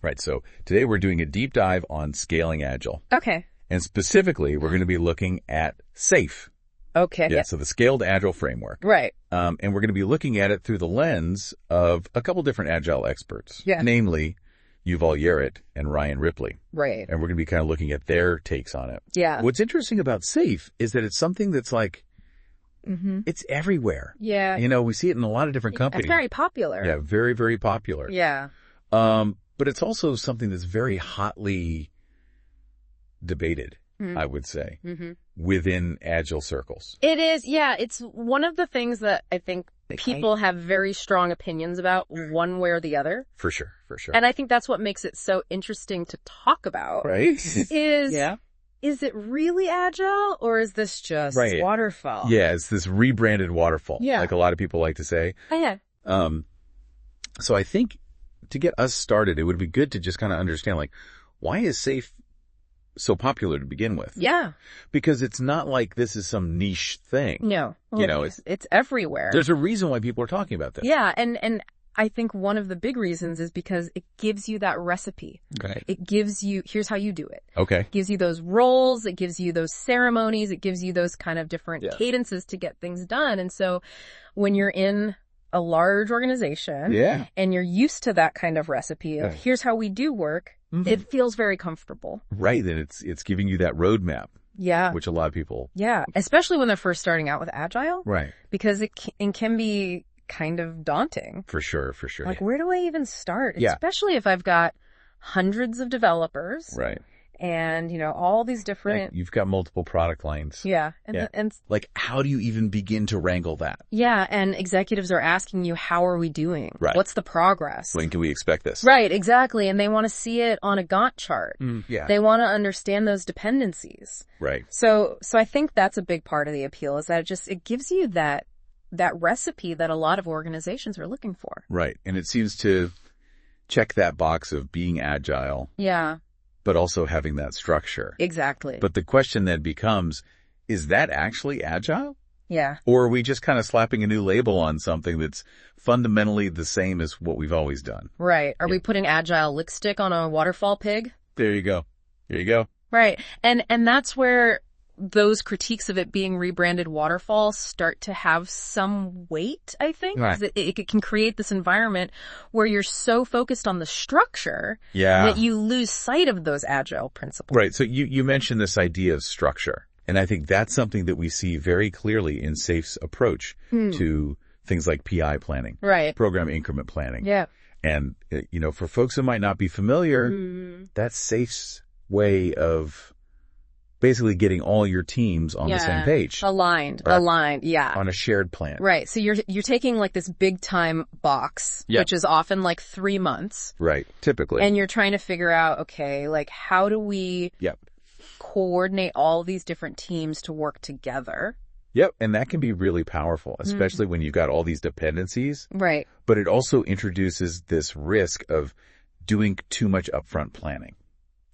Right. So today we're doing a deep dive on scaling Agile. Okay. And specifically, we're going to be looking at SAFe. Okay. Yeah. So the Scaled Agile Framework. Right. And we're going to be looking at it through the lens of a couple different Agile experts. Yeah. Namely, Yuval Yerrit and Ryan Ripley. Right. And we're going to be kind of looking at their takes on it. Yeah. What's interesting about SAFe is that it's something that's like, it's everywhere. Yeah. You know, we see it in a lot of different companies. It's very popular. Yeah, very, very popular. Yeah. But it's also something that's very hotly debated, I would say, within Agile circles. It is. Yeah. It's one of the things that I think people have very strong opinions about one way or the other. For sure. For sure. And I think that's what makes it so interesting to talk about. Right? Is it really Agile or is this just waterfall? Yeah, it's this rebranded waterfall, like a lot of people like to say. Oh, yeah. So I think to get us started, it would be good to just kind of understand, like, why is SAFe so popular to begin with? Yeah. Because it's not like this is some niche thing. No. You know, it's everywhere. There's a reason why people are talking about this. Yeah. And I think one of the big reasons is because it gives you that recipe. Okay. It gives you, here's how you do it. Okay. It gives you those roles. It gives you those ceremonies. It gives you those kind of different cadences to get things done. And so when you're in a large organization and you're used to that kind of recipe of here's how we do work, it feels very comfortable. Right. Then it's giving you that roadmap. Yeah. Which a lot of people. Yeah. Especially when they're first starting out with Agile. Right. Because it can be kind of daunting. For sure. For sure. Like, where do I even start? Yeah. Especially if I've got hundreds of developers. Right. And, you know, all these different. Like you've got multiple product lines. Yeah. And like, how do you even begin to wrangle that? Yeah. And executives are asking you, how are we doing? Right. What's the progress? When can we expect this? Right. Exactly. And they want to see it on a Gantt chart. Yeah. They want to understand those dependencies. Right. So I think that's a big part of the appeal is that it gives you that recipe that a lot of organizations are looking for. Right. And it seems to check that box of being agile. Yeah. But also having that structure. Exactly. But the question then becomes, is that actually agile? Yeah. Or are we just kind of slapping a new label on something that's fundamentally the same as what we've always done? Right. Are we putting agile lipstick on a waterfall pig? There you go. There you go. Right. And that's where those critiques of it being rebranded waterfall start to have some weight, I think. Right. It can create this environment where you're so focused on the structure that you lose sight of those agile principles. Right. So you mentioned this idea of structure. And I think that's something that we see very clearly in SAFe's approach to things like PI planning. Right. Program increment planning. Yeah. And, you know, for folks who might not be familiar, that's SAFe's way of basically getting all your teams on the same page. Aligned, yeah. On a shared plan. Right. So you're taking like this big time box, which is often like 3 months. Right. Typically. And you're trying to figure out, okay, like how do we coordinate all these different teams to work together? Yep. And that can be really powerful, especially when you've got all these dependencies. Right. But it also introduces this risk of doing too much upfront planning.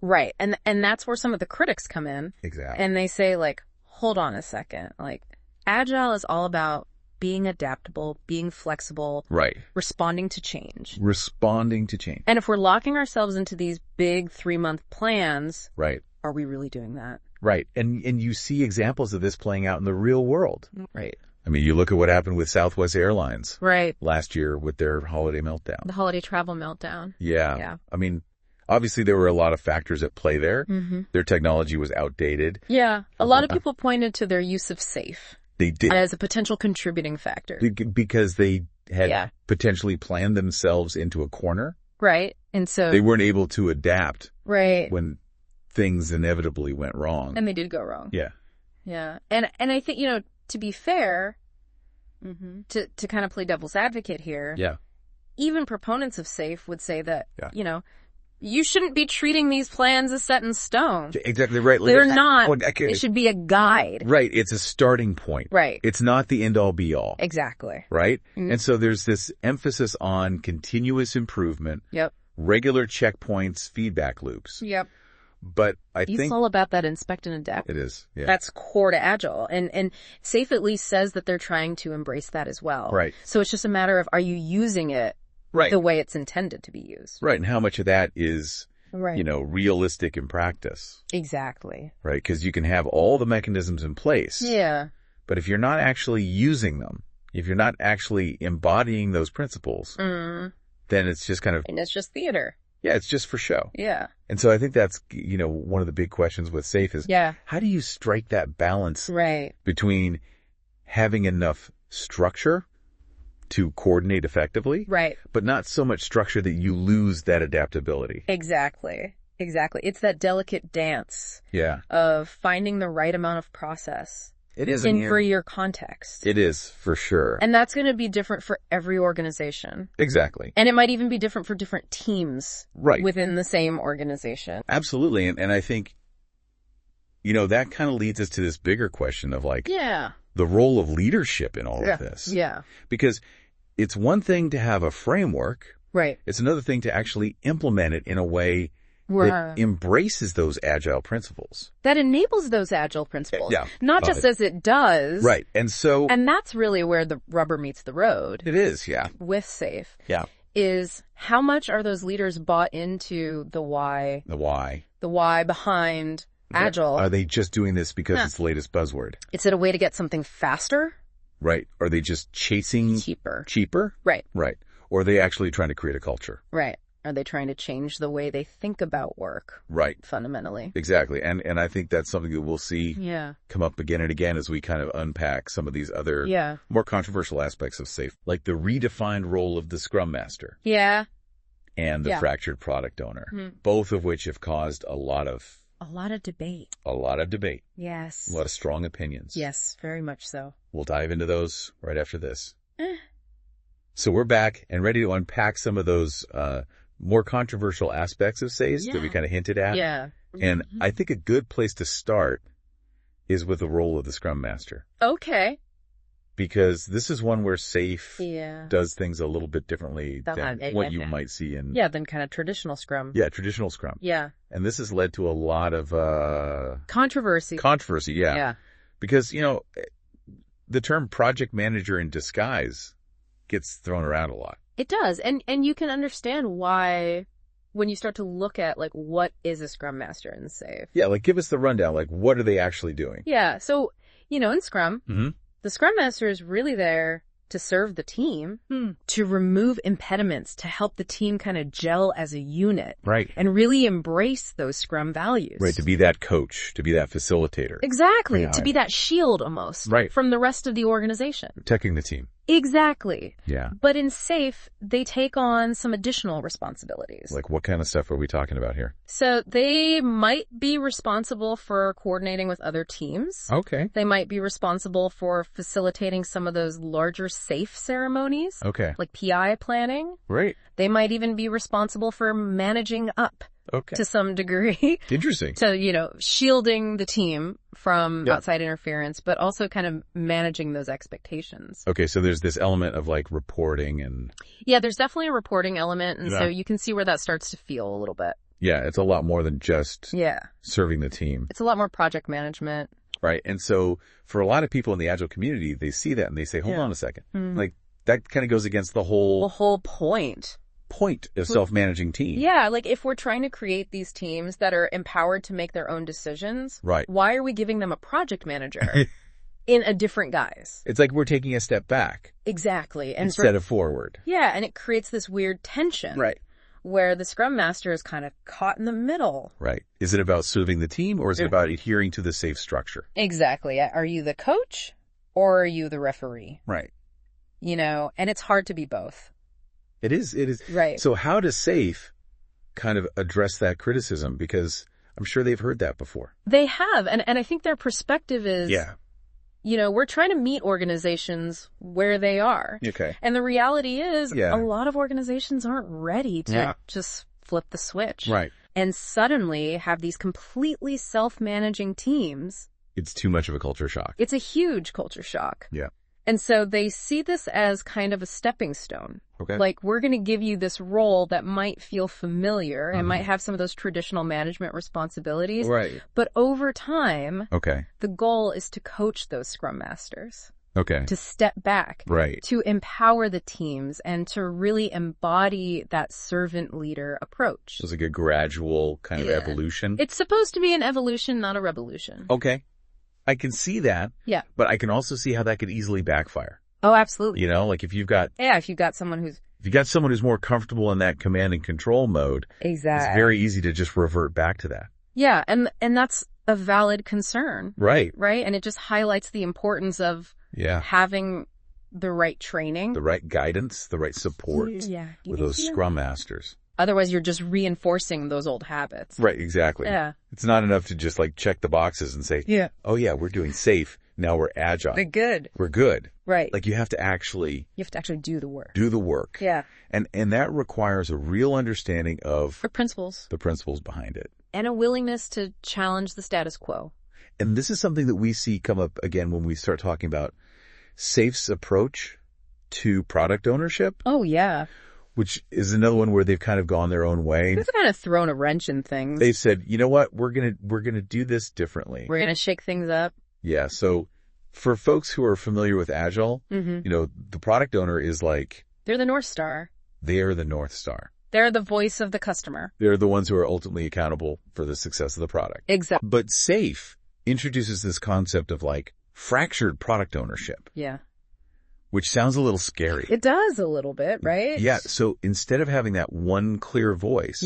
Right. And that's where some of the critics come in. Exactly. And they say, like, hold on a second. Like, Agile is all about being adaptable, being flexible. Right. Responding to change. And if we're locking ourselves into these big 3-month plans. Right. Are we really doing that? Right. And you see examples of this playing out in the real world. Right. I mean, you look at what happened with Southwest Airlines. Right. Last year with their holiday meltdown. The holiday travel meltdown. Yeah. I mean, obviously, there were a lot of factors at play there. Their technology was outdated. Yeah. A lot of people pointed to their use of SAFe. They did. As a potential contributing factor. Because they had potentially planned themselves into a corner. Right. And so they weren't able to adapt. Right. When things inevitably went wrong. And they did go wrong. Yeah. Yeah. And I think, you know, to be fair, to kind of play devil's advocate here. Yeah. Even proponents of SAFe would say that, you know, you shouldn't be treating these plans as set in stone. Exactly right. They're not. It should be a guide. Right. It's a starting point. Right. It's not the end all be all. Exactly. Right. And so there's this emphasis on continuous improvement. Yep. Regular checkpoints, feedback loops. Yep. But I think it's all about that inspect and adapt. It is. Yeah. That's core to Agile. And SAFe at least says that they're trying to embrace that as well. Right. So it's just a matter of, are you using it the way it's intended to be used. Right. And how much of that is, realistic in practice. Exactly. Right. Because you can have all the mechanisms in place. Yeah. But if you're not actually using them, if you're not actually embodying those principles, then it's just kind of... And it's just theater. Yeah, it's just for show. Yeah. And so I think that's, one of the big questions with SAFe is how do you strike that balance between having enough structure to coordinate effectively, but not so much structure that you lose that adaptability. Exactly. It's that delicate dance of finding the right amount of process. It is for your context. It is, for sure. And that's going to be different for every organization. Exactly. And it might even be different for different teams within the same organization. Absolutely. And I think, that kind of leads us to this bigger question of the role of leadership in all of this. Yeah. Because it's one thing to have a framework. Right. It's another thing to actually implement it in a way that embraces those Agile principles. That enables those Agile principles. Yeah. Not just as it does. Right. And that's really where the rubber meets the road. It is, yeah. With SAFe. Yeah. Is how much are those leaders bought into the why? The why. The why behind Agile. Are they just doing this because it's the latest buzzword? Is it a way to get something faster? Right. Are they just chasing... Cheaper? Right. Right. Or are they actually trying to create a culture? Right. Are they trying to change the way they think about work? Right. Fundamentally. Exactly. And I think that's something that we'll see come up again and again as we kind of unpack some of these other more controversial aspects of SAFe, like the redefined role of the Scrum Master. Yeah. And the fractured product owner, both of which have caused a lot of debate. A lot of debate. Yes. A lot of strong opinions. Yes, very much so. We'll dive into those right after this. So we're back and ready to unpack some of those more controversial aspects of SAFe that we kind of hinted at. Yeah. And I think a good place to start is with the role of the Scrum Master. Okay. Because this is one where SAFe does things a little bit differently than what you might see in... Yeah, than kind of traditional Scrum. Yeah, traditional Scrum. Yeah. And this has led to a lot of... Controversy. Yeah. Yeah. Because, the term project manager in disguise gets thrown around a lot. It does. And you can understand why when you start to look at, what is a Scrum Master in SAFe? Yeah, give us the rundown. What are they actually doing? Yeah. So, in Scrum, the Scrum Master is really there to serve the team, to remove impediments, to help the team kind of gel as a unit. Right. And really embrace those Scrum values. Right, to be that coach, to be that facilitator. Exactly. To be that shield almost from the rest of the organization. Protecting the team. Exactly. Yeah. But in SAFe, they take on some additional responsibilities. What kind of stuff are we talking about here? So they might be responsible for coordinating with other teams. Okay. They might be responsible for facilitating some of those larger SAFe ceremonies. Okay. Like PI planning. Right. They might even be responsible for managing up. Okay. To some degree. Interesting. So, shielding the team from outside interference, but also kind of managing those expectations. Okay, so there's this element of reporting and... Yeah, there's definitely a reporting element, and so you can see where that starts to feel a little bit. Yeah, it's a lot more than just serving the team. It's a lot more project management. Right, and so for a lot of people in the Agile community, they see that and they say, hold on a second. That kind of goes against the whole point of self-managing team. Yeah, if we're trying to create these teams that are empowered to make their own decisions, why are we giving them a project manager in a different guise? It's like we're taking a step back. Exactly. And instead of forward. Yeah, and it creates this weird tension. Right. Where the Scrum Master is kind of caught in the middle. Right. Is it about serving the team or is it about adhering to the SAFe structure? Exactly. Are you the coach or are you the referee? Right. And it's hard to be both. It is. Right. So how does SAFe kind of address that criticism? Because I'm sure they've heard that before. They have. And I think their perspective is, we're trying to meet organizations where they are. Okay. And the reality is a lot of organizations aren't ready to just flip the switch. Right. And suddenly have these completely self-managing teams. It's too much of a culture shock. It's a huge culture shock. Yeah. And so they see this as kind of a stepping stone. Okay. We're going to give you this role that might feel familiar and might have some of those traditional management responsibilities. Right. But over time, the goal is to coach those Scrum Masters. Okay. To step back. Right. To empower the teams and to really embody that servant leader approach. So it's like a gradual kind of evolution. It's supposed to be an evolution, not a revolution. Okay. I can see that. Yeah. But I can also see how that could easily backfire. Oh, absolutely. You know, like if you've got someone who's more comfortable in that command and control mode, exactly, it's very easy to just revert back to that. Yeah, and that's a valid concern. Right. Right? And it just highlights the importance of having the right training, the right guidance, the right support with those Scrum Masters. Otherwise, you're just reinforcing those old habits. Right, exactly. Yeah. It's not enough to just like check the boxes and say, oh yeah, we're doing safe. Now we're agile. We're good. We're good. Right. Like you have to actually do the work. Do the work. Yeah. And that requires a real understanding of the principles behind it. And a willingness to challenge the status quo. And this is something that we see come up again when we start talking about SAFE's approach to product ownership. Oh, yeah. Which is another one where they've kind of gone their own way. They've kind of thrown a wrench in things. They've said, you know what, we're gonna do this differently. We're gonna shake things up. Yeah. So for folks who are familiar with Agile, you know, the product owner is like... They're the North Star. They are the North Star. They're the voice of the customer. They're the ones who are ultimately accountable for the success of the product. Exactly. But SAFE introduces this concept of like fractured product ownership. Yeah. Which sounds a little scary. It does a little bit, right? Yeah. So instead of having that one clear voice,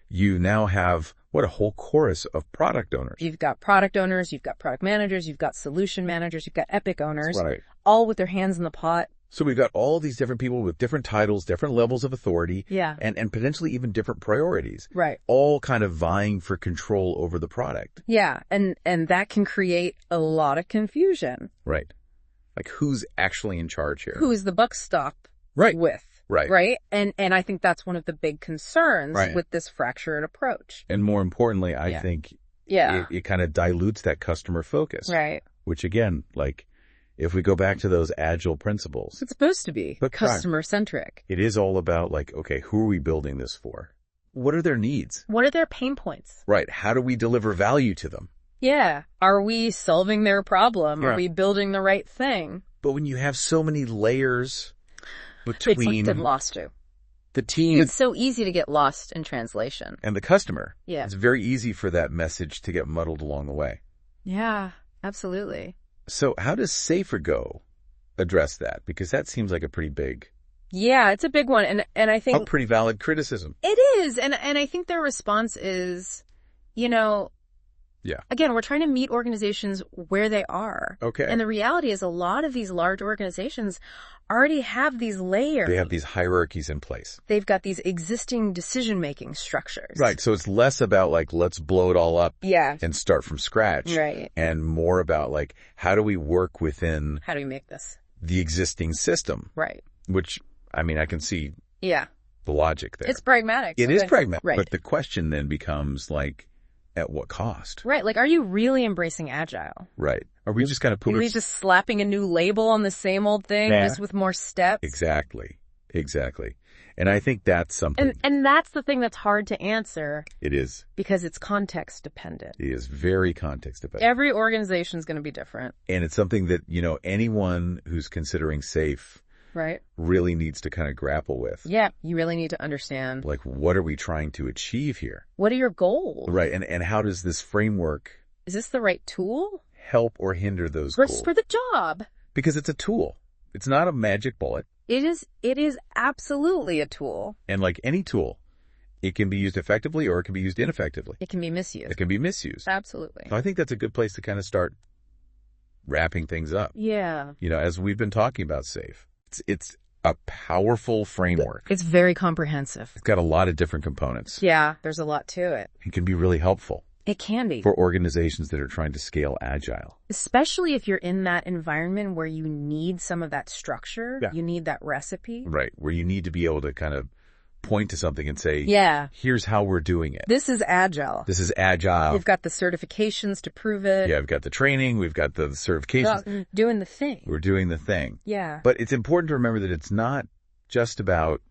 you now have a whole chorus of product owners. You've got product owners, you've got product managers, you've got solution managers, you've got epic owners, right, all with their hands in the pot. So we've got all these different people with different titles, different levels of authority, and potentially even different priorities. Right. All kind of vying for control over the product. Yeah, and that can create a lot of confusion. Right. Like who's actually in charge here? Who is the buck stop with? Right. Right. And I think that's one of the big concerns with this fractured approach. And more importantly, I think it kind of dilutes that customer focus. Right. Which again, like if we go back to those Agile principles. It's supposed to be customer centric. It is all about like, okay, who are we building this for? What are their needs? What are their pain points? Right. How do we deliver value to them? Yeah. Are we solving their problem? Yeah. Are we building the right thing? But when you have so many layers between... It's lost to. The team... It's so easy to get lost in translation. And the customer. Yeah. It's very easy for that message to get muddled along the way. Yeah, absolutely. So how does SaferGo address that? Because that seems like a pretty big... Yeah, it's a big one. And I think... A pretty valid criticism. It is. And I think their response is, you know... Yeah. Again, we're trying to meet organizations where they are. Okay. And the reality is a lot of these large organizations already have these layers. They have these hierarchies in place. They've got these existing decision-making structures. Right. So it's less about like, let's blow it all up and start from scratch. Right. And more about like, how do we work within... How do we make this? The existing system. Right. Which, I mean, I can see the logic there. It's pragmatic. It is pragmatic. Right. But the question then becomes like, at what cost? Right. Like, are you really embracing Agile? Right. Are we just kind of Are we just slapping a new label on the same old thing, just with more steps? Exactly. And I think that's something. And that's the thing that's hard to answer. It is. Because it's context dependent. It is very context dependent. Every organization is going to be different. And it's something that, you know, anyone who's considering SAFE really needs to kind of grapple with. Yeah, you really need to understand. Like, what are we trying to achieve here? What are your goals? Right, and how does this framework... Is this the right tool? Help or hinder those goals? For the job. Because it's a tool. It's not a magic bullet. It is absolutely a tool. And like any tool, it can be used effectively or it can be used ineffectively. It can be misused. It can be misused. Absolutely. So I think that's a good place to kind of start wrapping things up. Yeah. You know, as we've been talking about SAFE. It's a powerful framework. It's very comprehensive. It's got a lot of different components. Yeah, there's a lot to it. It can be really helpful. It can be. For organizations that are trying to scale Agile. Especially if you're in that environment where you need some of that structure. Yeah. You need that recipe. Right, where you need to be able to kind of point to something and say, here's how we're doing it. This is Agile. This is Agile. We've got the certifications to prove it. Yeah, we've got the training. We've got the certifications. Doing the thing. We're doing the thing. Yeah. But it's important to remember that it's not just about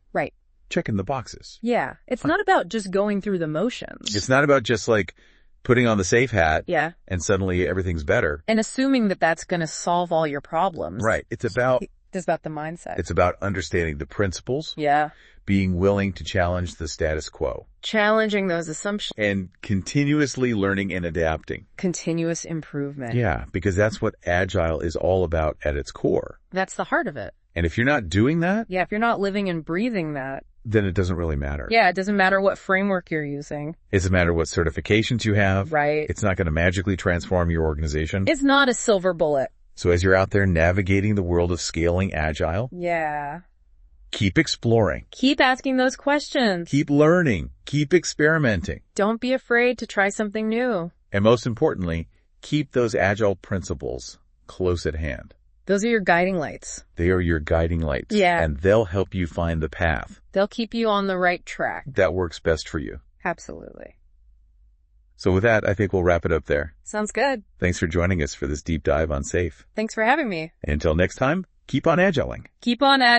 checking the boxes. Yeah. It's not about just going through the motions. It's not about just like putting on the safe hat. Yeah. And suddenly everything's better. And assuming that that's going to solve all your problems. Right. It's about the mindset. It's about understanding the principles. Yeah. Being willing to challenge the status quo. Challenging those assumptions. And continuously learning and adapting. Continuous improvement. Yeah, because that's what Agile is all about at its core. That's the heart of it. And if you're not doing that... Yeah, if you're not living and breathing that... then it doesn't really matter. Yeah, it doesn't matter what framework you're using. It doesn't matter what certifications you have. Right. It's not going to magically transform your organization. It's not a silver bullet. So as you're out there navigating the world of scaling Agile... yeah. Keep exploring. Keep asking those questions. Keep learning. Keep experimenting. Don't be afraid to try something new. And most importantly, keep those Agile principles close at hand. Those are your guiding lights. They are your guiding lights. Yeah. And they'll help you find the path. They'll keep you on the right track. That works best for you. Absolutely. So with that, I think we'll wrap it up there. Sounds good. Thanks for joining us for this deep dive on SAFe. Thanks for having me. Until next time, keep on Agiling. Keep on